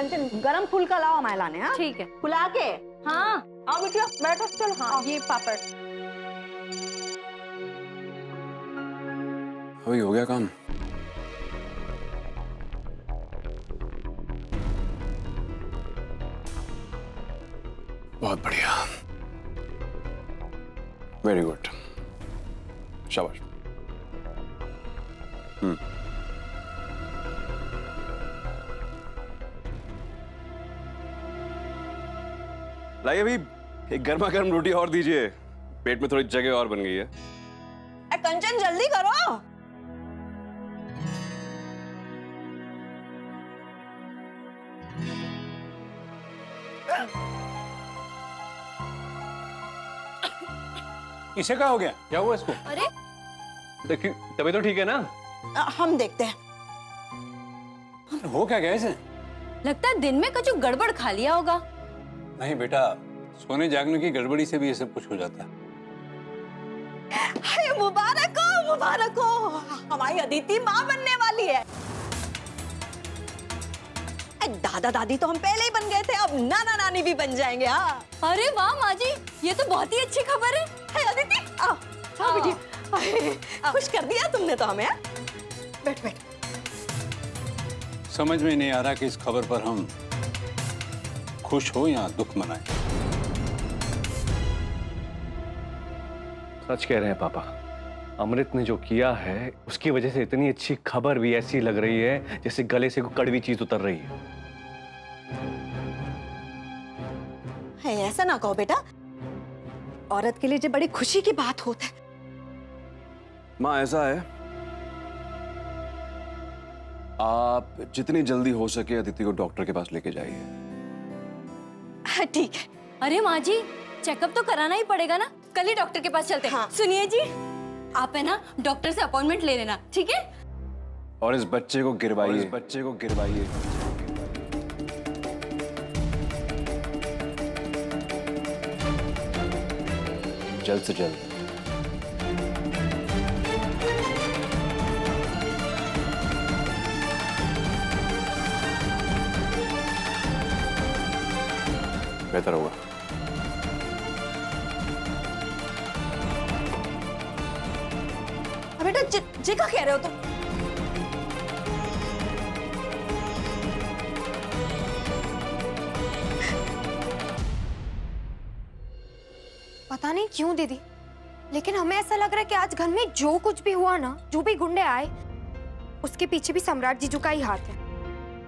कंचन गरम फुल्का लाओ हमारे लाने। हाँ ठीक है। फुला के। हाँ आओ बिटिया बैठो, चलो। हाँ ये पापड़। अभी हो गया काम। बहुत बढ़िया, वेरी गुड, शाबाश। लाइए अभी एक गर्मा गर्म रोटी और दीजिए, पेट में थोड़ी जगह और बन गई है। कंचन जल्दी करो। इसे क्या हो गया? क्या हुआ इसको? अरे देखिए तभी तो ठीक है ना। हम देखते हैं। हो क्या गया इसे? लगता है दिन में कुछ गड़बड़ खा लिया होगा। नहीं बेटा, सोने जागने की गड़बड़ी से भी ये सब कुछ हो जाता है। हाय मुबारक हो, मुबारक हो, हमारी अदिति माँ बनने वाली है। दादा दादी तो हम पहले ही बन गए थे, अब नाना नानी भी बन जाएंगे। हाँ अरे वाह माँ जी, ये तो बहुत ही अच्छी खबर है। हाय अदिति आओ। हाँ बेटी, खुश कर दिया तुमने तो हमें। बैठ बैठ। समझ में नहीं आ रहा कि इस खबर पर हम खुश हो या दुख मनाएं। सच कह रहे हैं पापा, अमृत ने जो किया है उसकी वजह से इतनी अच्छी खबर भी ऐसी लग रही है जैसे गले से कोई कड़वी चीज उतर रही है। ऐसा ना कहो बेटा, औरत के लिए जो बड़ी खुशी की बात होता है। माँ ऐसा है, आप जितनी जल्दी हो सके अदिति को डॉक्टर के पास लेके जाइए। ठीक है। अरे माँ जी, चेकअप तो कराना ही पड़ेगा ना, कल ही डॉक्टर के पास चलते हैं। हाँ। सुनिए जी, आप है ना डॉक्टर से अपॉइंटमेंट ले लेना, ठीक है? और इस बच्चे को गिरवाइए, बच्चे को गिरवाइए। जल्द से जल्द। बेहतर होगा। बेटा जी क्या कह रहे हो तुम? पता नहीं क्यों दीदी, लेकिन हमें ऐसा लग रहा है कि आज घर में जो कुछ भी हुआ ना, जो भी गुंडे आए, उसके पीछे भी सम्राट जीजू का ही हाथ है।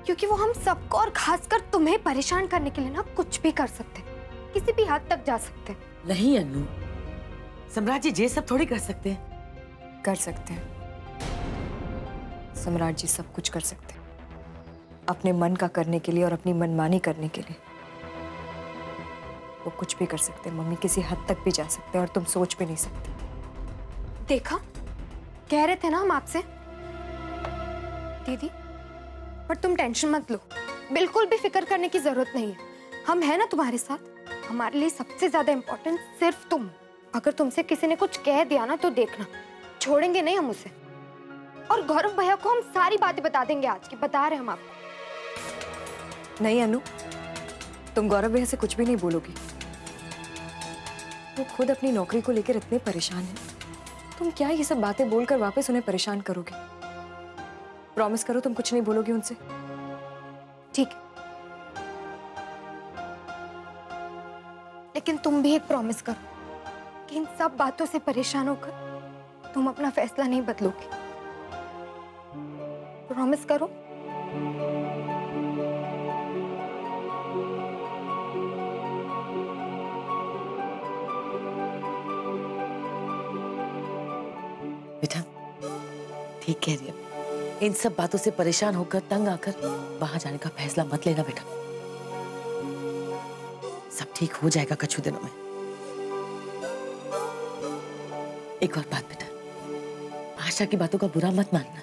क्योंकि वो हम सबको और खासकर तुम्हें परेशान करने के लिए ना कुछ भी कर सकते, किसी भी हद तक जा सकते। नहीं अनु, सम्राट जी ये सब थोड़ी कर सकते हैं। कर सकते हैं, सम्राट जी सब कुछ कर सकते हैं, अपने मन का करने के लिए और अपनी मनमानी करने के लिए। वो कुछ भी कर सकते हैं मम्मी, किसी हद तक भी जा सकते हैं और तुम सोच भी नहीं सकते। देखा, कह रहे थे ना हम आपसे दीदी। पर तुम टेंशन मत लो, बिल्कुल भी फिक्र करने की जरूरत नहीं है। हम हैं ना तुम्हारे साथ। हमारे लिए सबसे ज्यादा इम्पोर्टेंट सिर्फ तुम। अगर तुमसे किसी ने कुछ कह दिया ना तो देखना, छोड़ेंगे नहीं हम उसे। और गौरव भैया को हम सारी बातें बता देंगे आज की, बता रहे हम आपको। नहीं अनु, तुम गौरव भैया से कुछ भी नहीं बोलोगी। वो खुद अपनी नौकरी को लेकर इतने परेशान हैं। तुम क्या ये सब बातें बोलकर वापस उन्हें परेशान करोगे? प्रॉमिस करो तुम कुछ नहीं बोलोगी उनसे। ठीक है, लेकिन तुम भी एक प्रॉमिस करो कि इन सब बातों से परेशान होकर तुम अपना फैसला नहीं बदलोगे। प्रॉमिस करो। बेटा ठीक कह रही है, इन सब बातों से परेशान होकर तंग आकर वहां जाने का फैसला मत लेना बेटा। सब ठीक हो जाएगा कुछ दिनों में। एक और बात बेटा, आशा की बातों का बुरा मत मानना,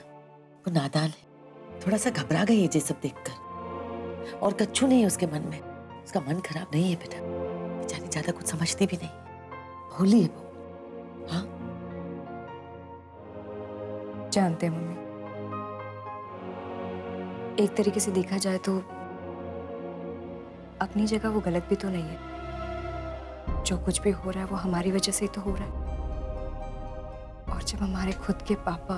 वो नादान है, थोड़ा सा घबरा गई है ये सब देखकर। और कच्चू नहीं है उसके मन में, उसका मन खराब नहीं है बेटा। बेचारी ज्यादा कुछ समझती भी नहीं, भोली है वो। हाँ जानते हैं मम्मी, एक तरीके से देखा जाए तो अपनी जगह वो गलत भी तो नहीं है। जो कुछ भी हो रहा है वो हमारी वजह से ही तो हो रहा है। और जब हमारे खुद के पापा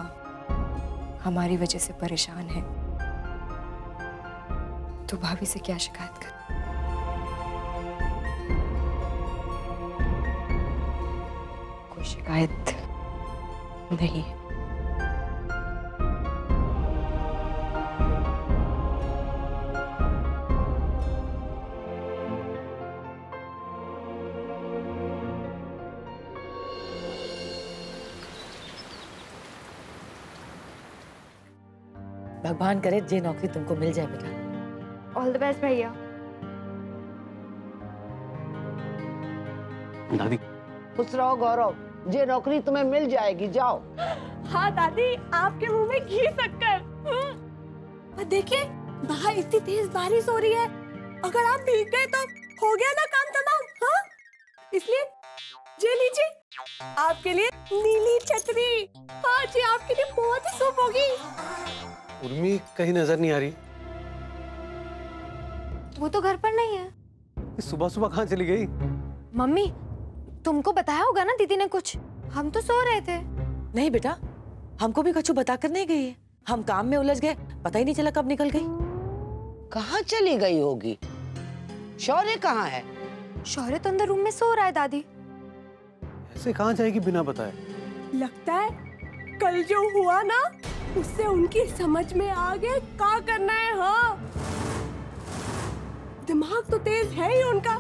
हमारी वजह से परेशान हैं, तो भाभी से क्या शिकायत कर? कोई शिकायत नहीं है। भगवान करे जे नौकरी तुमको मिल जाए बेटा। ऑल द बेस्ट भैया। दादी खुश रहो गौरव, जे नौकरी तुम्हें मिल जाएगी, जाओ। हाँ दादी, आपके मुंह में घी शक्कर। देखिए बाहर इतनी तेज बारिश हो रही है, अगर आप भीग गए तो हो गया ना काम तमाम। हाँ, इसलिए ये लीजिए आपके लिए नीली छतरी। हाँ जी, आपके लिए बहुत ही शुभ होगी। उर्मी कहीं नजर नहीं आ रही। वो तो घर पर नहीं है। सुबह सुबह कहाँ चली गई? मम्मी तुमको बताया होगा ना दीदी ने कुछ, हम तो सो रहे थे। नहीं बेटा, हमको भी कछु बताकर नहीं गई है। हम काम में उलझ गए, पता ही नहीं चला कब निकल गई। कहाँ चली गई होगी? शौर्य कहाँ है? शौर्य तो अंदर रूम में सो रहा है दादी। ऐसे कहाँ जाएगी बिना बताए? लगता है कल जो हुआ ना, उससे उनकी समझ में आ गया क्या करना है। हाँ, दिमाग तो तेज है ही उनका,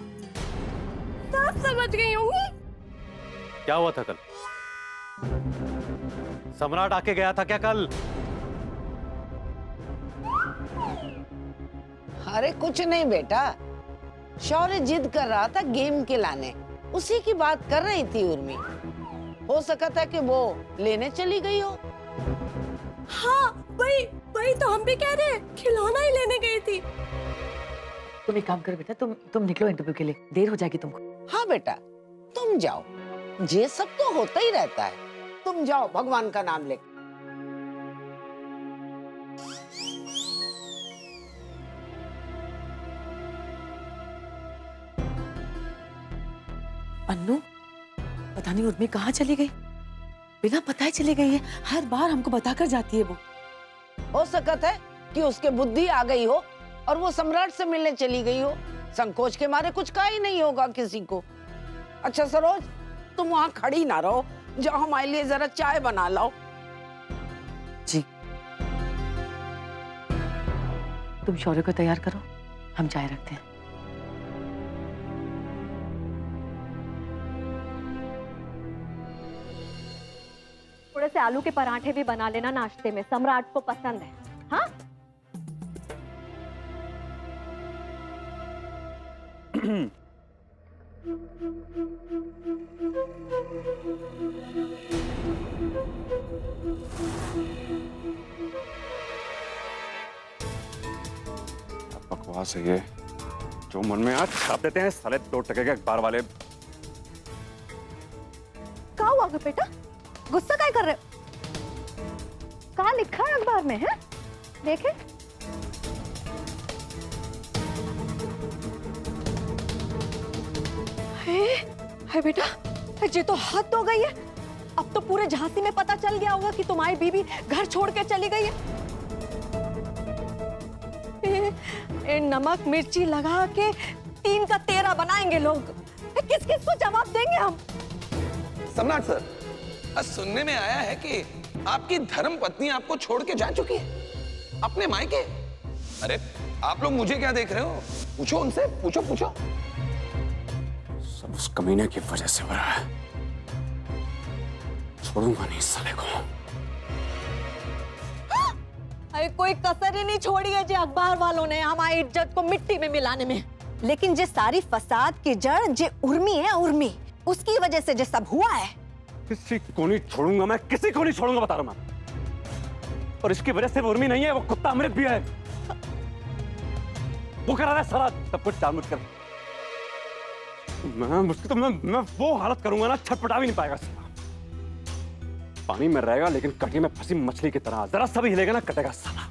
सब समझ गई होंगी। क्या हुआ था कल? सम्राट आके गया था क्या कल? अरे कुछ नहीं बेटा, शौर्य जिद कर रहा था गेम के लाने, उसी की बात कर रही थी उर्मी। हो सका था कि वो लेने चली गई हो। हाँ वही तो हम भी कह रहे हैं, खिलौना ही लेने गई थी। तुम एक काम करो बेटा, तुम निकलो इंटरव्यू के लिए, देर हो जाएगी तुमको। हाँ बेटा तुम जाओ, ये सब तो होता ही रहता है। तुम जाओ भगवान का नाम ले। अन्नू, पता नहीं उर्मी कहाँ चली गई, बिना बताए चली गई है। हर बार हमको बताकर जाती है वो। हो सकता है कि उसके बुद्धि आ गई हो और वो सम्राट से मिलने चली गई हो। संकोच के मारे कुछ कहा ही नहीं होगा किसी को। अच्छा सरोज, तुम वहाँ खड़ी ना रहो, जाओ हमारे लिए जरा चाय बना लाओ। जी। तुम शौर्य को तैयार करो, हम चाय रखते हैं। थोड़े से आलू के पराठे भी बना लेना नाश्ते में, सम्राट को पसंद है। हाँ बकवास है ये, जो मन में आज छाप देते हैं साले 2 टके के अखबार वाले। क्या हुआ बेटा, गुस्सा काय कर रहे हो? कहाँ लिखा है अखबार में है? देखे। है बेटा, ये तो हद हो गई है। अब तो पूरे झांसी में पता चल गया होगा कि तुम्हारी बीबी घर छोड़ के चली गई है। नमक मिर्ची लगा के 3 का 13 बनाएंगे लोग। किस किस को जवाब देंगे हम? सम्राट सर, सुनने में आया है कि आपकी धर्म पत्नी आपको छोड़ के जा चुकी है अपने मायके। अरे आप लोग मुझे क्या देख रहे हो? पूछो उनसे, पूछो। सब उस कमीने की वजह से हो रहा है। छोड़ूंगा नहीं साले को। अरे कोई कसर ही नहीं छोड़ी है जे अखबार वालों ने हमारी इज्जत को मिट्टी में मिलाने में। लेकिन जे सारी फसाद की जड़ जे उर्मी है, उर्मी, उसकी वजह से जे सब हुआ है। किसी को नहीं छोड़ूंगा मैं, किसी को नहीं छोड़ूंगा, बता रहा मैं। और इसकी वजह से वो उर्मी नहीं है, वो कुत्ता अमृत भी है। वो करा रहा है सारा सब कुछ जानबूझ कर। मैं वो हालत करूंगा ना, छटपटा भी नहीं पाएगा साला। पानी में रहेगा लेकिन कटी में फंसी मछली की तरह, जरा सा भी हिलेगा ना कटेगा साला।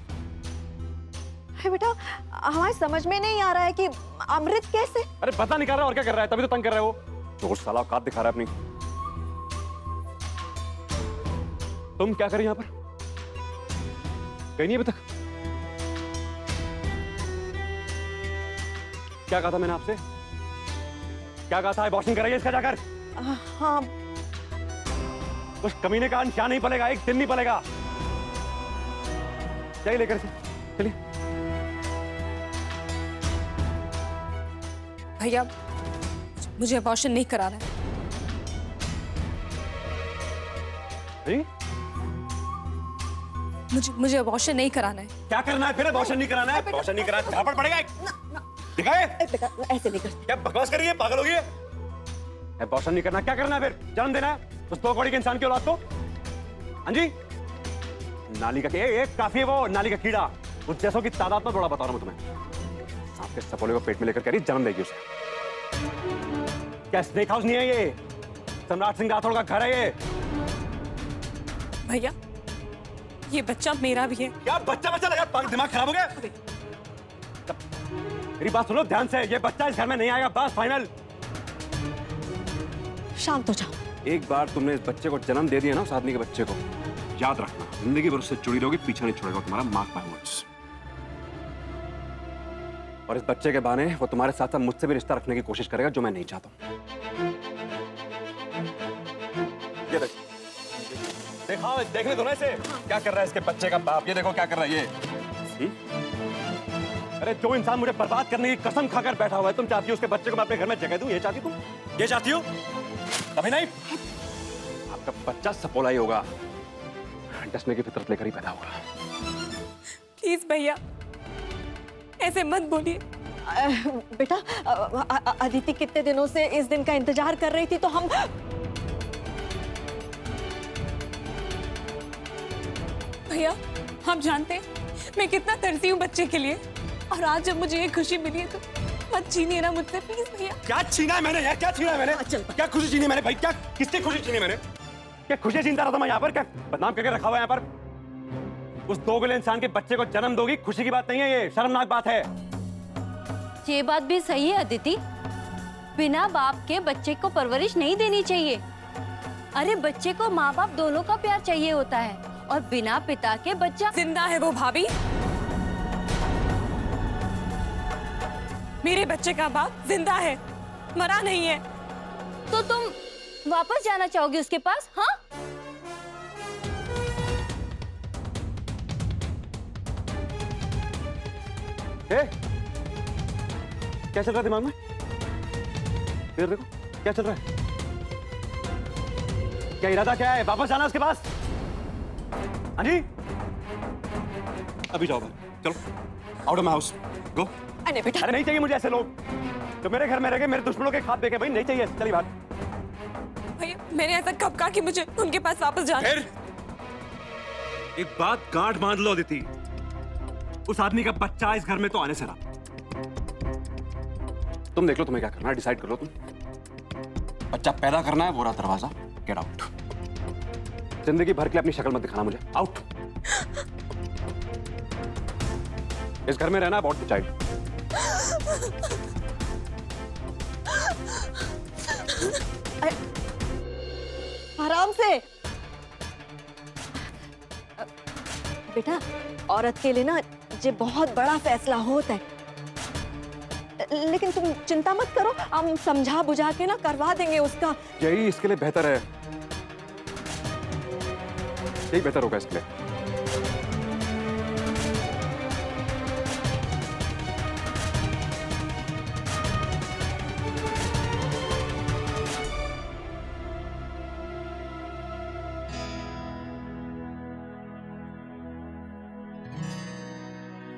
बेटा हमारी समझ में नहीं आ रहा है कि अमृत कैसे। अरे पता नहीं कर रहा और क्या कर रहा है, तभी तो तंग कर रहा है वो। तो साला औकात दिखा रहा है अपनी। तुम क्या कर रही यहाँ पर? कहीं नहीं अभी तक? क्या कहा था मैंने आपसे? क्या कहा था? अबॉर्शन कराइए इसका जाकर। हाँ। कुछ कमीने का अंत क्या नहीं पलेगा, एक दिन नहीं पलेगा। जाइए लेकर से, चलिए। भैया मुझे अबॉर्शन नहीं कराना है। मुझे अबॉर्शन नहीं कराना है। क्या करना है फिर? अबॉर्शन नहीं कराना है? अबॉर्शन नहीं कराना है, झापड़ पड़ेगा। दिखाए? ऐसे नहीं कर। क्या बकवास कर रही है? पागल हो गई है? अबॉर्शन नहीं करना, क्या करना है फिर? जन्म देना है उस दो कौड़ी के इंसान की औलाद को? हाँ जी, नाली का एक काफी है वो, नाली का कीड़ा। उस जैसों की तादाद में बड़ा बता रहा हूं तुम्हें। सांप के सपोले को पेट में लेकर कह रही जन्म देगी उसे। क्या स्नेक हाउस नहीं है ये? सम्राट सिंह राठौड़ का घर है ये। भैया ये बच्चा मेरा भी है। क्या बच्चा बच्चा लगा? दिमाग खराब हो गया? मेरी बात सुनो ध्यान से, ये बच्चा इस घर में नहीं आएगा, बस फाइनल। शांत हो जाओ। एक बार तुमने इस बच्चे को जन्म दे दिया ना, उस आदमी के बच्चे को, याद रखना जिंदगी भर उससे जुड़ी रहोगी, पीछा नहीं छोड़ेगा तुम्हारा। Mark my words. और इस बच्चे के बहाने वो तुम्हारे साथ साथ मुझसे भी रिश्ता रखने की कोशिश करेगा, जो मैं नहीं चाहता हूं। ये देखो, देखने दो ना इसे। क्या कर रहा है इसके बच्चे का बाप? ये देखो क्या कर रहा है ये। अरे जो इंसान मुझे बर्बाद करने की कसम खाकर बैठा हुआ है, तुम चाहती हो उसके बच्चे को मैं अपने घर में जगह दूं? ये चाहती तुम? ये चाहती हो? कभी नहीं। आपका बच्चा सपोला ही होगा, डसने की फितरत लेकर ही पैदा होगा। प्लीज भैया ऐसे मत बोलिए। बेटा अदिति कितने दिनों से इस दिन का इंतजार कर रही थी, तो हम भैया हम जानते हैं मैं कितना तरसी हूँ बच्चे के लिए, और आज जब मुझे ये खुशी मिली है तो मत छीनिए ना मुझसे प्लीज भैया। क्या छीना है मैंने यार? क्या छीना है मैंने? क्या खुशी छीनी मैंने भाई? क्या किससे खुशी छीनी मैंने? क्या खुशी छीनता रहा था मैं यहाँ पर? क्या बदनाम करके रखा हुआ है यहाँ पर? उस दोगले इंसान के बच्चे को जन्म दोगी, खुशी की बात नहीं है ये, शर्मनाक बात है। ये बात भी सही है अदिति, बिना बाप के बच्चे को परवरिश नहीं देनी चाहिए। अरे बच्चे को माँ बाप दोनों का प्यार चाहिए होता है, और बिना पिता के बच्चा जिंदा है वो भाभी। मेरे बच्चे का बाप जिंदा है, मरा नहीं है। तो तुम वापस जाना चाहोगी उसके पास? हाँ क्या चल रहा है दिमाग में? फिर देखो क्या चल रहा है। क्या इरादा क्या है? वापस जाना उसके पास? हाँ जी, अभी जाओ, चलो आउट ऑफ माय हाउस, गो। अरे बेटा, अरे नहीं चाहिए मुझे ऐसे लोग जो मेरे घर में रह गए, मेरे दुश्मनों के खात देखे। भाई नहीं चाहिए, चलिए बात। भैया मैंने ऐसा कब कहा कि मुझे उनके पास वापस जाना? फिर एक बात गांठ बांध लो अदिति, उस आदमी का बच्चा इस घर में तो आने से रहा। तुम देख लो तुम्हें क्या करना है, डिसाइड कर लो तुम। बच्चा पैदा करना है, वो रहा दरवाजा, गेट आउट। जिंदगी भर के लिए अपनी शक्ल मत दिखाना मुझे, आउट। इस घर में रहना है, अबाउट द चाइल्ड। आराम से बेटा, औरत के लिए ना ये बहुत बड़ा फैसला होता है, लेकिन तुम चिंता मत करो, हम समझा बुझा के ना करवा देंगे उसका। यही इसके लिए बेहतर है, यही बेहतर होगा इसके लिए।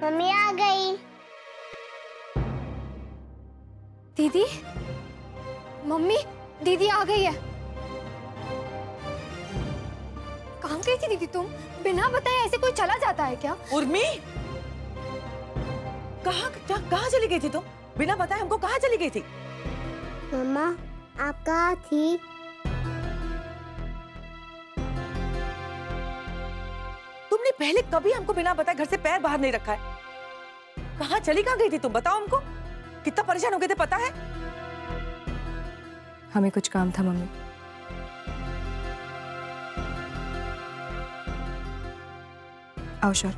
मम्मी आ गई। दीदी, मम्मी दीदी आ गई है। कहाँ गई थी दीदी तुम? बिना बताए ऐसे कोई चला जाता है क्या? उर्मी, कहाँ चली गई थी तुम? बिना बताए हमको कहाँ चली गई थी? मम्मा आप कहाँ थी? तुमने पहले कभी हमको बिना बताए घर से पैर बाहर नहीं रखा है। कहाँ गई थी तुम? बताओ हमको, कितना परेशान हो गए थे पता है? हमें कुछ काम था मम्मी। आओ शर।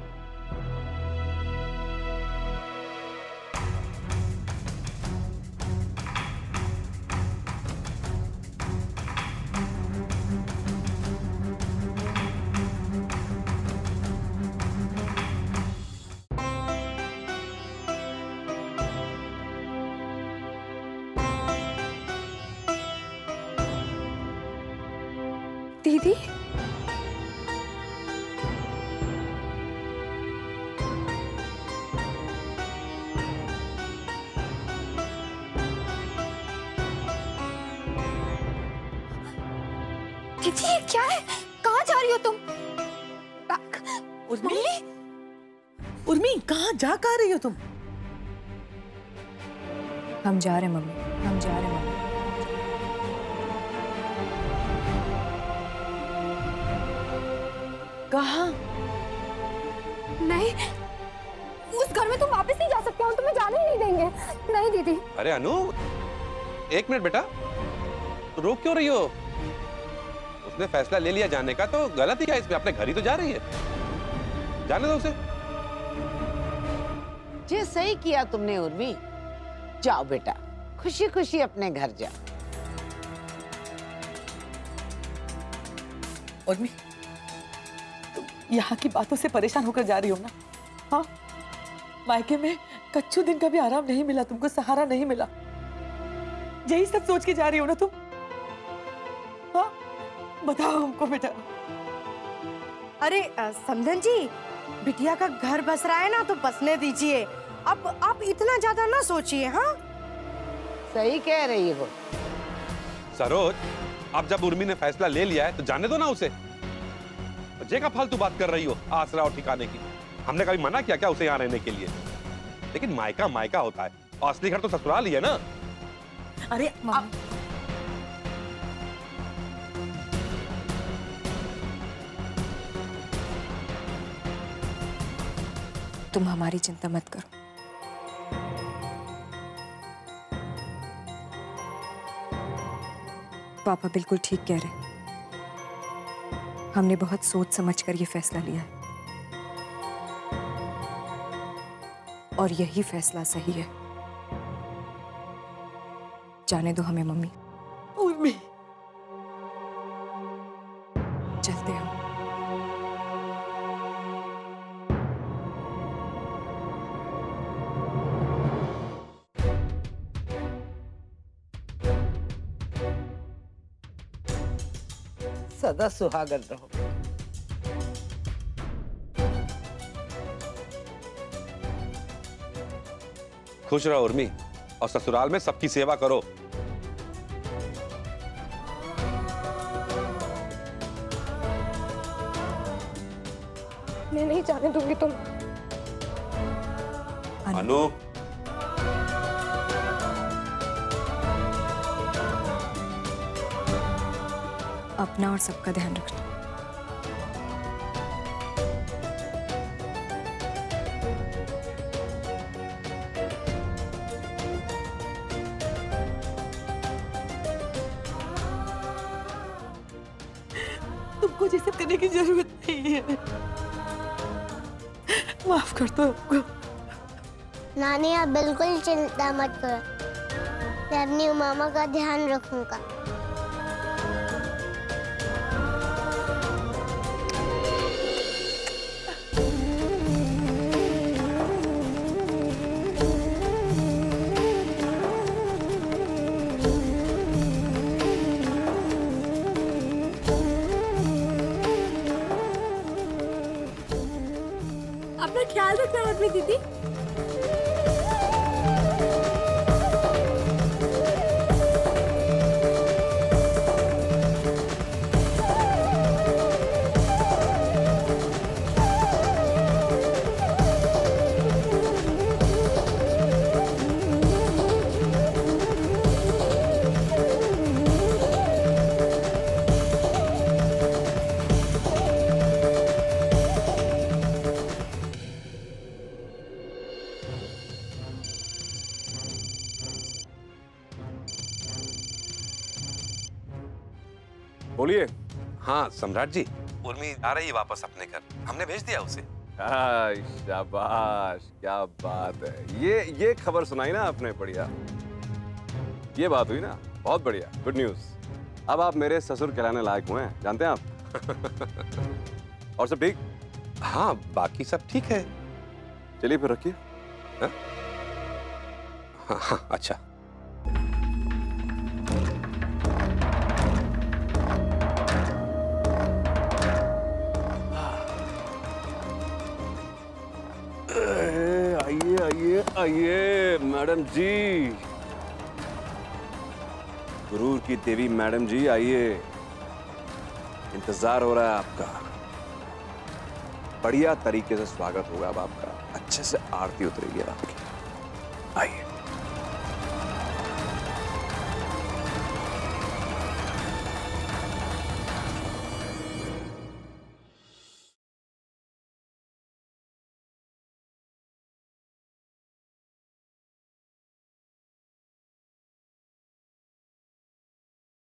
दीदी, दीदी ये क्या है? कहाँ जा रही हो तुम? उर्मी, उर्मी कहाँ रही हो तुम? हम जा रहे हैं मम्मी, हम जा रहे हैं मम्मी। कहाँ? नहीं, उस घर में तुम वापस नहीं जा सकते, हम तुम्हें जाने ही नहीं देंगे। नहीं दीदी। अरे अनु, एक मिनट बेटा, तो रोक क्यों रही हो? उसने फैसला ले लिया जाने का, तो गलत ही क्या इसमें? अपने घर ही तो जा रही है, जाने दो उसे। जी सही किया तुमने उर्मी। जाओ बेटा, खुशी खुशी अपने घर जाओ। उर्मी, तुम यहाँ की बातों से परेशान होकर जा रही हो ना? हाँ, मायके में कच्चू दिन का भी आराम नहीं मिला तुमको, सहारा नहीं मिला, यही सब सोच के जा रही हो ना तुम? हाँ, बताओ हमको बेटा। अरे समधन जी, बिटिया का घर बस रहा है ना, तो बसने दीजिए। अब आप इतना ज्यादा ना सोचिए। हाँ, सही कह रही हो सरोज। अब जब उर्मी ने फैसला ले लिया है तो जाने दो ना उसे। जे का फालतू बात कर रही हो आसरा और ठिकाने की। हमने कभी मना किया क्या उसे यहाँ रहने के लिए? लेकिन मायका मायका होता है, और असली घर तो ससुराल ही है ना। अरे तुम हमारी चिंता मत करो। पापा बिल्कुल ठीक कह रहे हैं। हमने बहुत सोच समझकर ये फैसला लिया है, और यही फैसला सही है। जाने दो हमें मम्मी। उर्मी, चलते हैं। सदा सुहागन रहो। खुश रहो उर्मी, और ससुराल में सबकी सेवा करो। मैं नहीं जाने दूंगी तुम। अनु, अपना और सबका ध्यान रखना। तुमको ये सब करने की जरूरत नहीं है, माफ कर दो हमको। नानी आप बिल्कुल चिंता मत करो, मैं अपनी मामा का ध्यान रखूंगा। अपना ख्याल रखना उर्मी दीदी। बोलिए। हाँ सम्राट जी, उर्मी आ रही है वापस अपने घर, हमने भेज दिया उसे। शाबाश, क्या बात है। ये खबर सुनाई ना आपने, बढ़िया। ये बात हुई ना, बहुत बढ़िया, गुड न्यूज। अब आप मेरे ससुर कहलाने लायक हुए हैं, जानते हैं आप। और सब ठीक? हाँ बाकी सब ठीक है। चलिए फिर रखिए। हाँ? हाँ, अच्छा। आइए आइए आइए मैडम जी, गुरूर की देवी मैडम जी, आइए। इंतजार हो रहा है आपका। बढ़िया तरीके से स्वागत होगा अब आपका, अच्छे से आरती उतरेगी आपकी। आइए।